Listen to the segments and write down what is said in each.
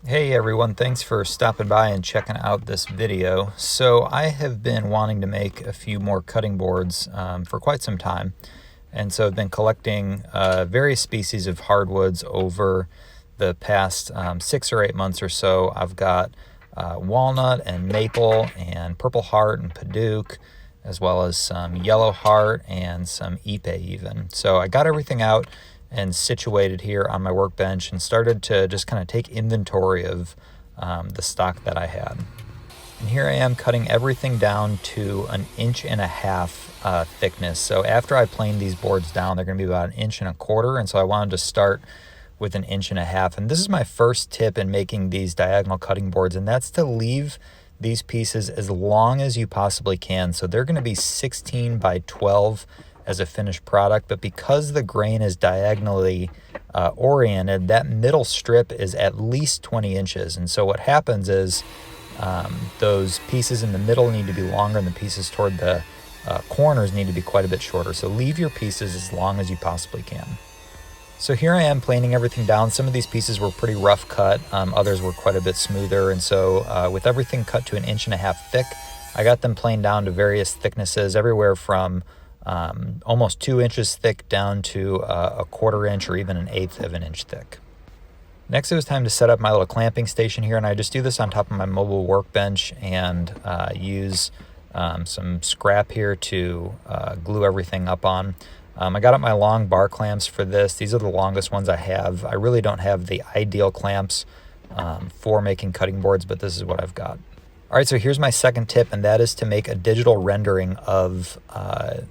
Hey everyone, thanks for stopping by and checking out this video. So I have been wanting to make a few more cutting boards for quite some time. And so I've been collecting various species of hardwoods over the past 6 or 8 months or so. I've got walnut and maple and purple heart and padauk, as well as some yellow heart and some ipe even. So I got everything out and situated here on my workbench and started to just kind of take inventory of the stock that I had. And here I am cutting everything down to 1.5 inch thickness. So after I plane these boards down, they're going to be about 1.25 inches. And so I wanted to start with 1.5 inches. And this is my first tip in making these diagonal cutting boards, and that's to leave these pieces as long as you possibly can. So they're going to be 16 by 12 as a finished product, but because the grain is diagonally oriented, that middle strip is at least 20 inches. And so what happens is those pieces in the middle need to be longer and the pieces toward the corners need to be quite a bit shorter. So leave your pieces as long as you possibly can. So here I am planing everything down. Some of these pieces were pretty rough cut, others were quite a bit smoother. And so with everything cut to 1.5 inches thick, I got them planed down to various thicknesses, everywhere from almost 2 inches thick down to 1/4 inch or even 1/8 of an inch thick. Next, it was time to set up my little clamping station here, and I just do this on top of my mobile workbench and use some scrap here to glue everything up on. I got up my long bar clamps for this. These are the longest ones I have. I really don't have the ideal clamps for making cutting boards, but this is what I've got. All right, so here's my second tip, and that is to make a digital rendering of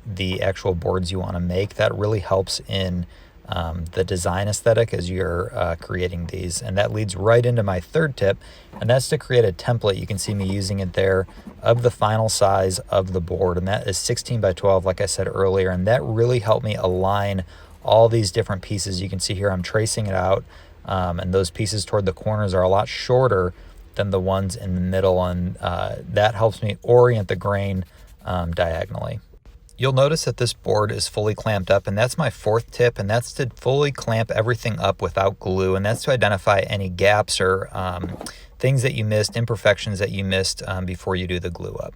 the actual boards you want to make. That really helps in the design aesthetic as you're creating these. And that leads right into my third tip, and that's to create a template. You can see me using it there of the final size of the board, and that is 16 by 12, like I said earlier. And that really helped me align all these different pieces. You can see here I'm tracing it out, and those pieces toward the corners are a lot shorter than the ones in the middle, and that helps me orient the grain diagonally. You'll notice that this board is fully clamped up, and that's my fourth tip, and that's to fully clamp everything up without glue, and that's to identify any gaps or things that you missed, imperfections that you missed before you do the glue up.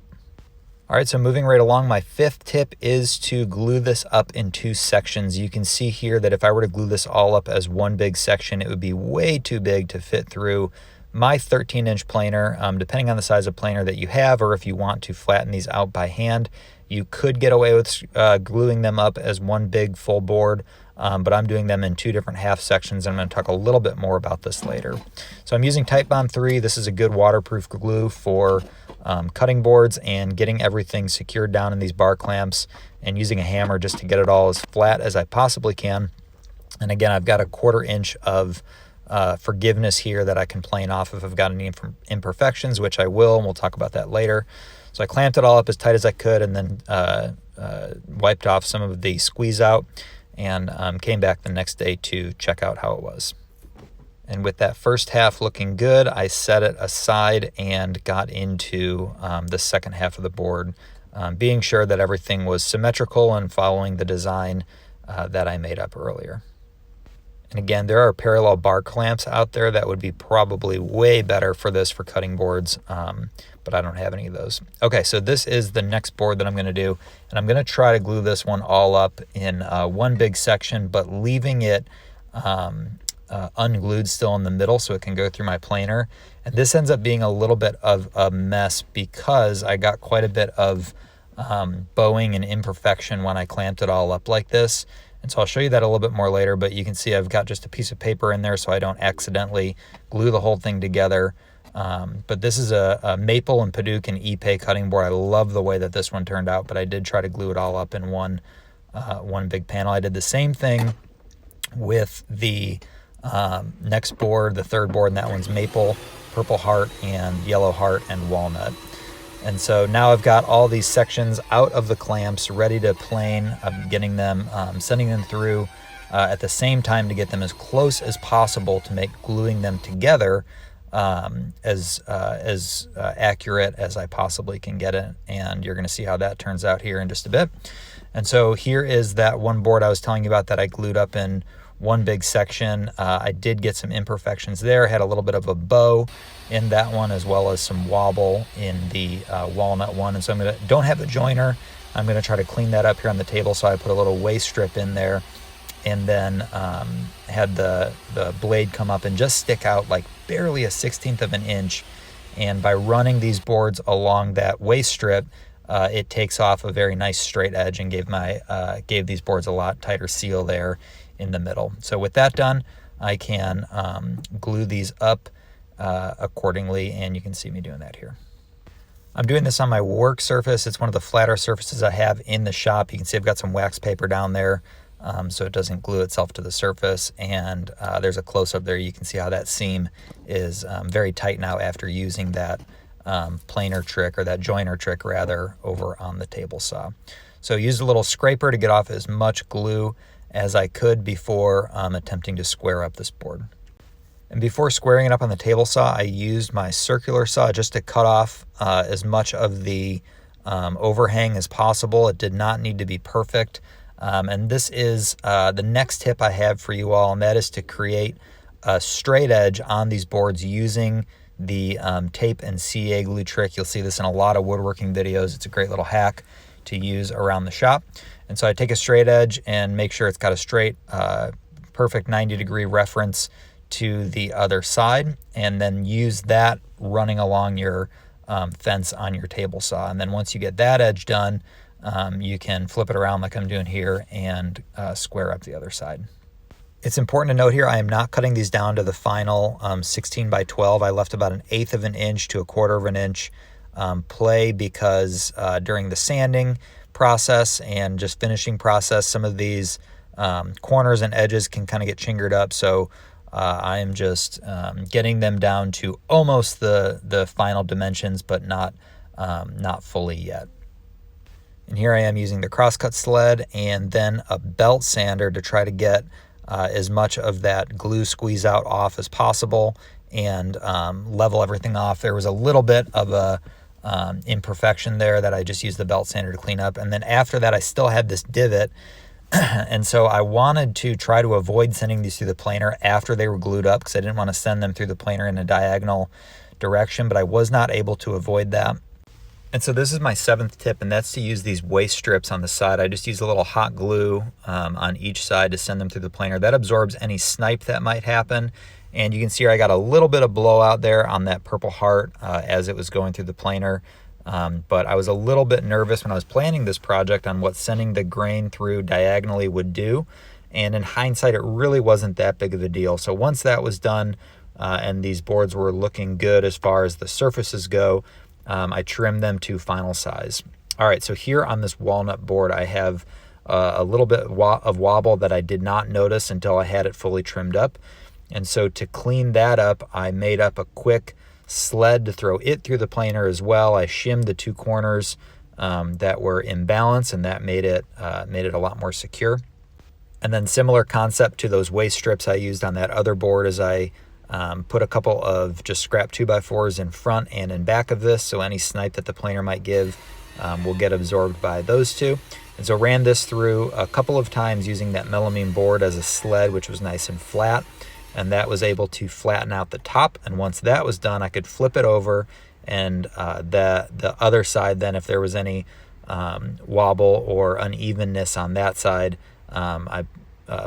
All right, so moving right along, my fifth tip is to glue this up in 2 sections. You can see here that if I were to glue this all up as one big section, it would be way too big to fit through my 13-inch planer. Depending on the size of planer that you have, or if you want to flatten these out by hand, you could get away with gluing them up as one big full board, but I'm doing them in 2 different half sections. I'm going to talk a little bit more about this later. So I'm using Titebond 3. This is a good waterproof glue for cutting boards and getting everything secured down in these bar clamps, and using a hammer just to get it all as flat as I possibly can. And again, I've got 1/4 inch of forgiveness here that I can plane off if I've got any imperfections, which I will, and we'll talk about that later. So I clamped it all up as tight as I could, and then wiped off some of the squeeze out, and came back the next day to check out how it was. And with that first half looking good, I set it aside and got into the second half of the board, being sure that everything was symmetrical and following the design that I made up earlier. And again, there are parallel bar clamps out there that would be probably way better for this for cutting boards, but I don't have any of those. Okay, so this is the next board that I'm going to do, and I'm going to try to glue this one all up in one big section, but leaving it unglued still in the middle so it can go through my planer. And this ends up being a little bit of a mess because I got quite a bit of bowing and imperfection when I clamped it all up like this. And so I'll show you that a little bit more later, but you can see I've got just a piece of paper in there so I don't accidentally glue the whole thing together. But this is a maple and padauk and ipe cutting board. I love the way that this one turned out, but I did try to glue it all up in one big panel. I did the same thing with the next board, the third board, and that one's maple, purple heart, and yellow heart, and walnut. And so now I've got all these sections out of the clamps ready to plane. I'm getting them, sending them through at the same time to get them as close as possible to make gluing them together as accurate as I possibly can get it. And you're going to see how that turns out here in just a bit. And so here is that one board I was telling you about that I glued up in one big section. I did get some imperfections there. Had a little bit of a bow in that one, as well as some wobble in the walnut one. And so don't have a joiner. I'm gonna try to clean that up here on the table. So I put a little waste strip in there, and then had the blade come up and just stick out like barely a 1/16 of an inch. And by running these boards along that waste strip, it takes off a very nice straight edge and gave these boards a lot tighter seal there in the middle. So with that done, I can glue these up accordingly, and you can see me doing that here. I'm doing this on my work surface. It's one of the flatter surfaces I have in the shop. You can see I've got some wax paper down there so it doesn't glue itself to the surface. And there's a close-up there. You can see how that seam is very tight now after using that planer trick, or that joiner trick rather, over on the table saw. So used a little scraper to get off as much glue as I could before attempting to square up this board. And before squaring it up on the table saw, I used my circular saw just to cut off as much of the overhang as possible. It did not need to be perfect. And this is the next tip I have for you all, and that is to create a straight edge on these boards using the tape and CA glue trick. You'll see this in a lot of woodworking videos. It's a great little hack to use around the shop. And so I take a straight edge and make sure it's got a straight, perfect 90-degree reference to the other side, and then use that running along your fence on your table saw. And then once you get that edge done, you can flip it around like I'm doing here and square up the other side. It's important to note here, I am not cutting these down to the final 16 by 12. I left about 1/8 of an inch to 1/4 of an inch play, because during the sanding process and just finishing process, some of these corners and edges can kind of get chingered up. So I am just getting them down to almost the final dimensions, but not fully yet. And here I am using the crosscut sled and then a belt sander to try to get as much of that glue squeeze out off as possible and level everything off. There was a little bit of a imperfection there that I just used the belt sander to clean up. And then after that, I still had this divot. And so I wanted to try to avoid sending these through the planer after they were glued up, because I didn't want to send them through the planer in a diagonal direction, but I was not able to avoid that. And so this is my 7th tip, and that's to use these waste strips on the side. I just use a little hot glue on each side to send them through the planer. That absorbs any snipe that might happen. And you can see here I got a little bit of blowout there on that purple heart as it was going through the planer. But I was a little bit nervous when I was planning this project on what sending the grain through diagonally would do. And in hindsight, it really wasn't that big of a deal. So once that was done and these boards were looking good as far as the surfaces go, I trimmed them to final size. All right, so here on this walnut board, I have a little bit of wobble that I did not notice until I had it fully trimmed up. And so to clean that up, I made up a quick sled to throw it through the planer as well. I shimmed the 2 corners that were in balance, and that made it a lot more secure. And then similar concept to those waste strips I used on that other board, as I put a couple of just scrap 2x4s in front and in back of this, so any snipe that the planer might give will get absorbed by those two. And so ran this through a couple of times using that melamine board as a sled, which was nice and flat. And that was able to flatten out the top. And once that was done, I could flip it over, and the other side then, if there was any wobble or unevenness on that side, I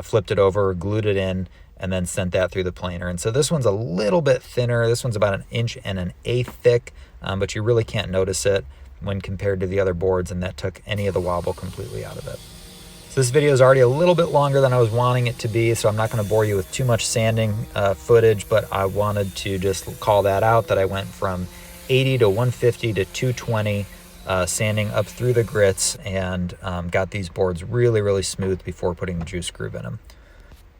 flipped it over, glued it in, and then sent that through the planer. And so this one's a little bit thinner. This one's about 1 1/8 inches thick, but you really can't notice it when compared to the other boards, and that took any of the wobble completely out of it. So this video is already a little bit longer than I was wanting it to be, so I'm not going to bore you with too much sanding footage, but I wanted to just call that out, that I went from 80 to 150 to 220 sanding up through the grits, and got these boards really, really smooth before putting the juice groove in them.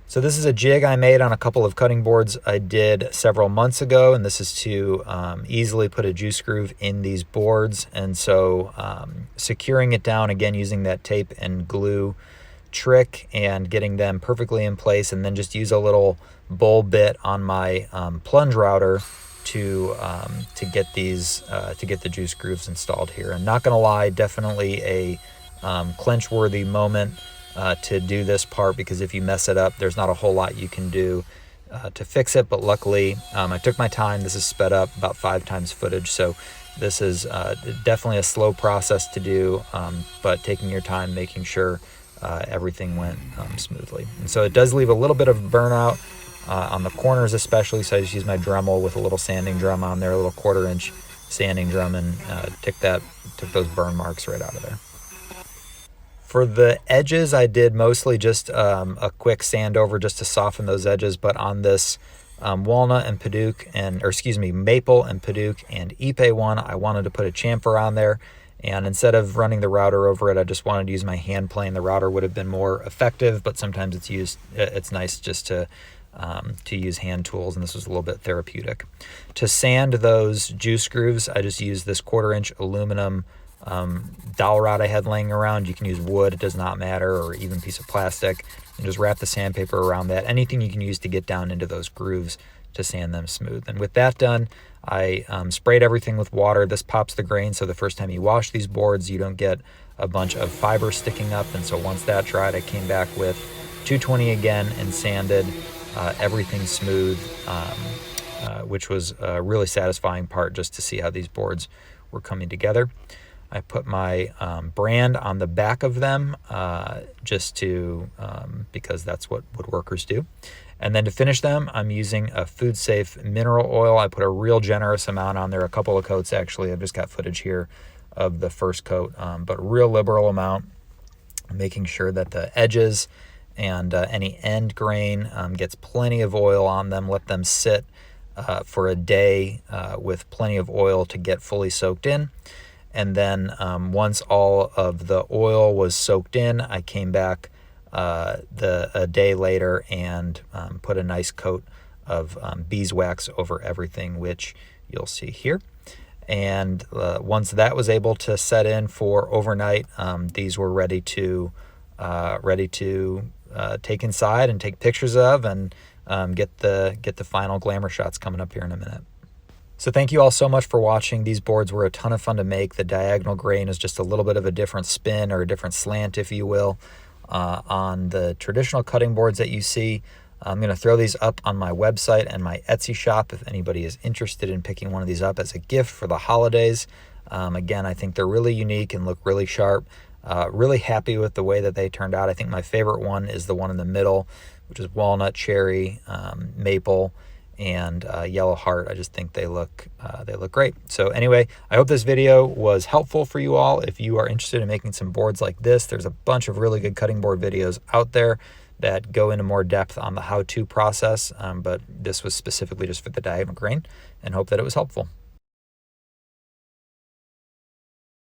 So this is a jig I made on a couple of cutting boards I did several months ago, and this is to easily put a juice groove in these boards. And so securing it down, again, using that tape and glue trick and getting them perfectly in place, and then just use a little bowl bit on my plunge router to get the juice grooves installed here. And not gonna lie, definitely a clench worthy moment to do this part, because if you mess it up, there's not a whole lot you can do to fix it. But luckily, I took my time. This is sped up about 5 times footage, so this is definitely a slow process to do, but taking your time, making sure everything went smoothly. And so it does leave a little bit of burnout on the corners especially, so I just use my Dremel with a little sanding drum on there, a little 1/4-inch sanding drum, and took those burn marks right out of there. For the edges, I did mostly just a quick sand over just to soften those edges, but on this walnut and maple and Paduke and Ipe one, I wanted to put a chamfer on there, and instead of running the router over it, I just wanted to use my hand plane. The router would have been more effective, but sometimes it's nice just to use hand tools, and this was a little bit therapeutic. To sand those juice grooves, I just used this 1/4-inch aluminum dowel rod I had laying around. You can use wood, it does not matter, or even piece of plastic, and just wrap the sandpaper around that. Anything you can use to get down into those grooves to sand them smooth. And with that done, I sprayed everything with water. This pops the grain, so the first time you wash these boards, you don't get a bunch of fiber sticking up. And so once that dried, I came back with 220 again and sanded everything smooth, which was a really satisfying part, just to see how these boards were coming together. I put my brand on the back of them just to, because that's what woodworkers do. And then to finish them, I'm using a food safe mineral oil. I put a real generous amount on there, a couple of coats actually. I've just got footage here of the first coat, but real liberal amount, making sure that the edges and any end grain gets plenty of oil on them. Let them sit for a day with plenty of oil to get fully soaked in. And then once all of the oil was soaked in, I came back a day later and put a nice coat of beeswax over everything, which you'll see here. And once that was able to set in for overnight, these were ready to take inside and take pictures of, and get the final glamour shots coming up here in a minute. So thank you all so much for watching. These boards were a ton of fun to make. The diagonal grain is just a little bit of a different spin, or a different slant, if you will, on the traditional cutting boards that you see. I'm going to throw these up on my website and my Etsy shop if anybody is interested in picking one of these up as a gift for the holidays. Again, I think they're really unique and look really sharp. Really happy with the way that they turned out. I think my favorite one is the one in the middle, which is walnut, cherry, maple, and yellow heart. I just think they look great. So anyway, I hope this video was helpful for you all. If you are interested in making some boards like this, there's a bunch of really good cutting board videos out there that go into more depth on the how-to process, but this was specifically just for the diagonal grain, and hope that it was helpful.